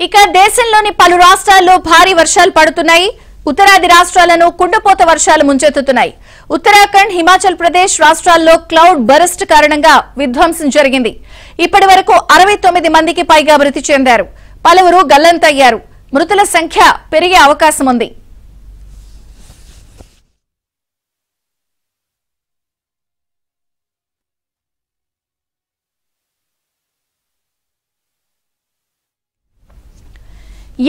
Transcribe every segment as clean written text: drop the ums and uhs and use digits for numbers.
ఇక దేశంలోని పలు రాష్ట్రాల్లో భారీ వర్షాలు పడుతున్నాయి. ఉత్తరాది రాష్ట్రాలను కుండపోత వర్షాలు ముంచెత్తుతున్నాయి. ఉత్తరాఖండ్, హిమాచల్ ప్రదేశ్ రాష్ట్రాల్లో క్లౌడ్ బరస్ట్ కారణంగా విధ్వంసం జరిగింది. ఇప్పటివరకు 69 మందికి పైగా మృతి చెందారు. పలువురు గల్లంతయ్యారు. మృతుల సంఖ్య పెరిగే అవకాశం ఉంది.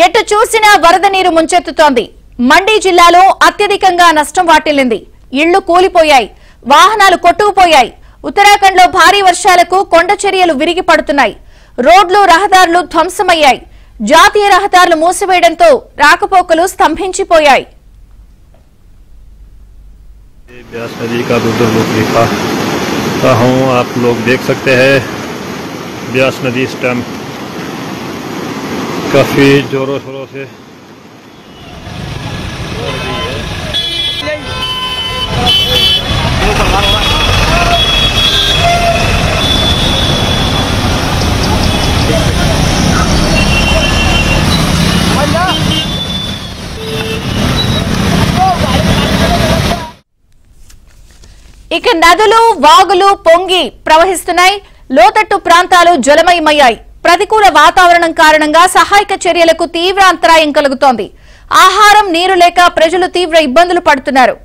ఎటు చూసినా వరద నీరు ముంచెత్తుతోంది. మండి జిల్లాలో అత్యధికంగా నష్టం వాటిల్లింది. ఇళ్లు కూలిపోయాయి, వాహనాలు కొట్టుకుపోయాయి. ఉత్తరాఖండ్ లో భారీ వర్షాలకు కొండ చర్యలు విరిగి పడుతున్నాయి. రోడ్లు, రహదారులు ధ్వంసమయ్యాయి. జాతీయ రహదారులు మూసివేయడంతో రాకపోకలు స్తంభించిపోయాయి. ब्यास नदी का रुद्र रूप दिखा हूँ। आप लोग देख सकते हैं ब्यास नदी इस टाइम काफी जोरों शोरों से ఇక నదులు, వాగులు పొంగి ప్రవహిస్తున్నాయి. లోతట్టు ప్రాంతాలు జలమయమయ్యాయి. ప్రతికూల వాతావరణం కారణంగా సహాయక చర్యలకు తీవ్ర అంతరాయం కలుగుతోంది. ఆహారం, నీరు లేక ప్రజలు తీవ్ర ఇబ్బందులు పడుతున్నారు.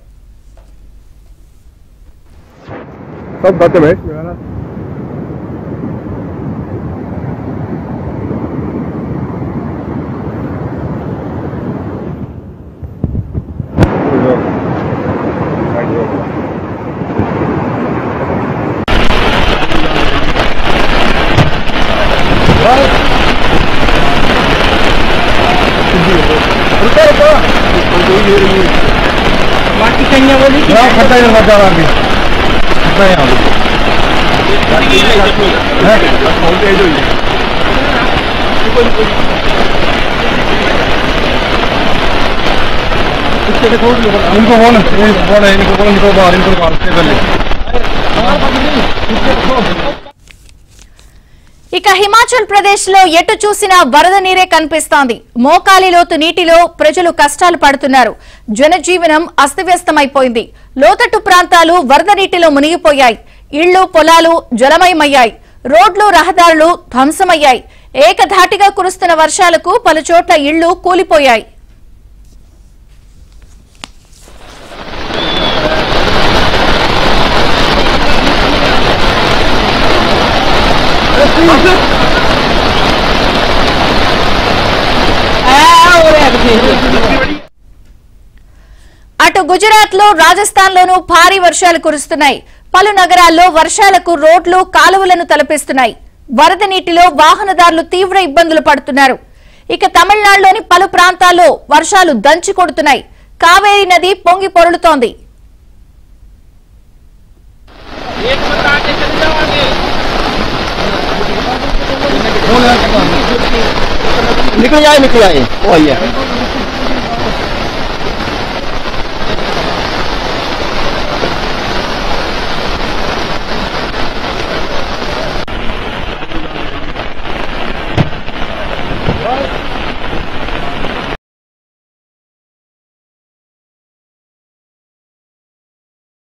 ఇక హిమాచల్ ప్రదేశ్ లో ఎటు చూసినా వరద నీరే కనిపిస్తోంది. మోకాలి లోతు నీటిలో ప్రజలు కష్టాలు పడుతున్నారు. జనజీవనం అస్తవ్యస్తమైపోయింది. లోతట్టు ప్రాంతాలు వరద నీటిలో మునిగిపోయాయి. ఇళ్లు, పొలాలు జలమయమయ్యాయి. రోడ్లు, రహదారులు ధ్వంసమయ్యాయి. ఏకధాటిగా కురుస్తున్న వర్షాలకు పలుచోట్ల ఇళ్లు కూలిపోయాయి. అటు గుజరాత్ లో, రాజస్థాన్ లోనూ భారీ వర్షాలు కురుస్తున్నాయి. పలు నగరాల్లో వర్షాలకు రోడ్లు, కాలువలను తలపిస్తున్నాయి. వరద నీటిలో వాహనదారులు తీవ్ర ఇబ్బందులు పడుతున్నారు. ఇక తమిళనాడులోని పలు ప్రాంతాల్లో వర్షాలు దంచి కొడుతున్నాయి. కావేరీ నది పొంగి పొరులుతోంది. निकल जाए वो आइए